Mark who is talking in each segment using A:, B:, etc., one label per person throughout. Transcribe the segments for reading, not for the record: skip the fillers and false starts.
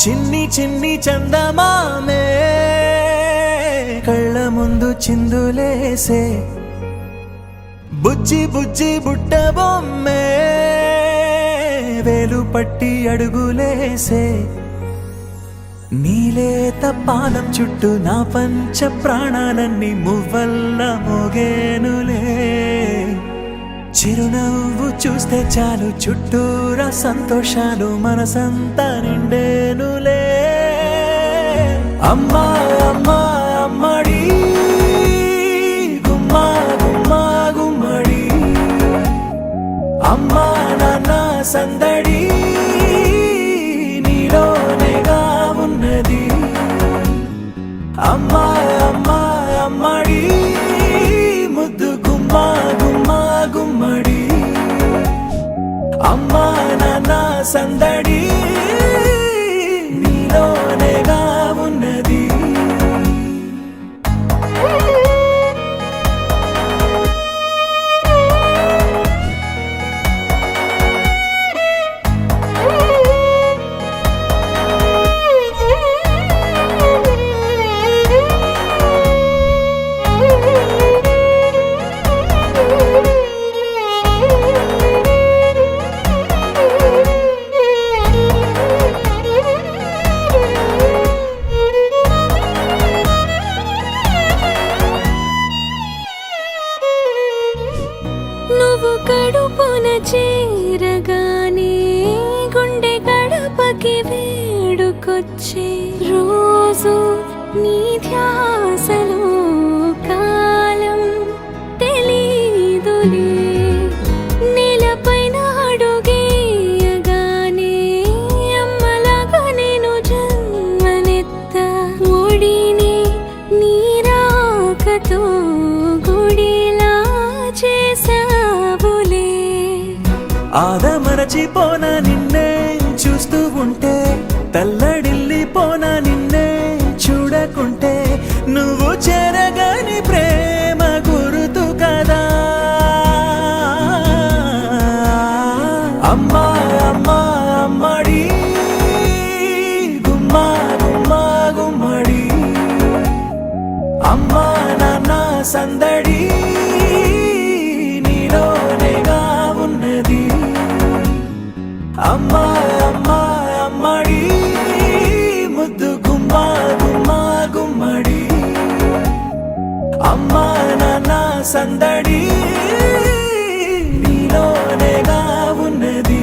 A: చిన్ని చిన్ని చందమామే కళ్ళ ముందు చిందులేసే బుజ్జి బుజ్జి బుట్ట బొమ్మే వేలు పట్టి అడుగులేసే నీలేత పానం చుట్టూ నా పంచ ప్రాణాలన్నీ మువ్వల్ల మోగేనులే చిరునవ్వు చూస్తే చాలు చుట్టూరా సంతోషాలు మనసంతా నిండేనులే అమ్మా అమ్మా అమ్మడి గుమ్మా గుమ్మా గుమ్మడి అమ్మా నాన్న సందడి నీలోనేగా ఉన్నది అమ్మా అమ్మా అమ్మడి ముద్దు గుమ్మా గుమ్మా గుమ్మడి అమ్మా నాన్న సందడి నీలోనేగా ఉన్నది
B: నువ్వు కడుపున చేరగానే గుండె గడపకి వేడుకొచ్చే రోజు నీ ధ్యాసలో కాలం తెలీదులే నేలపైన అడుగేయగానే అమ్మలాగా నేను జన్మనెత్త ఒడిని నీ రాకతో గుడిలా చేసావులే
A: ఆదమరచిపోన నిన్నే చూస్తూ ఉంటే తల్లడిల్లిపోన నిన్నే చూడకుంటే నువ్వు చెరగని ప్రేమ గురుతు కదా అమ్మా అమ్మా అమ్మడి గుమ్మా గుమ్మా గుమ్మడి అమ్మా నాన్న సందడి నీలోనేగా ఉన్నది అమ్మా అమ్మా అమ్మడి ముద్దు గుమ్మా గుమ్మా గుమ్మడి అమ్మా నాన్న సందడి నీలోనేగా ఉన్నది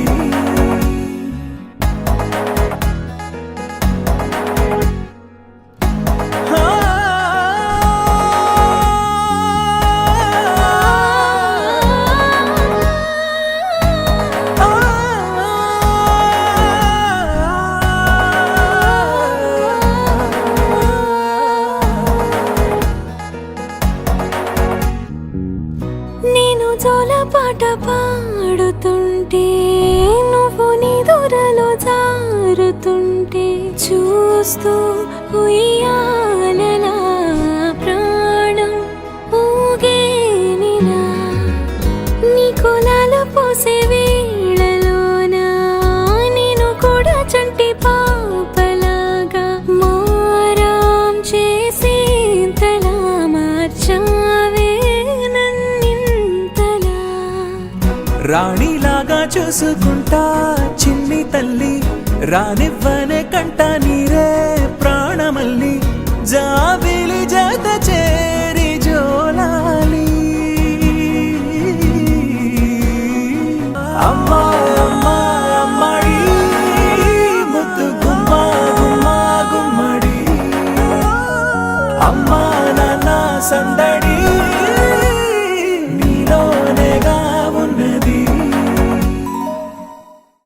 B: నేను జోలపాట పాడుతుంటే నువ్వు నీ దూరలో జారుతుంటే చూస్తూ ఉయ్యాలలా ప్రాణం ఊగేనిలా నీ కులాల పోసే వేళలోనా నేను కూడా చంటి పాపలాగా మారాం చేసేంతలా మార్చావే
A: రాణిలాగా చూసుకుంటా చిన్ని తల్లి రానివ్వనే కంట నీరే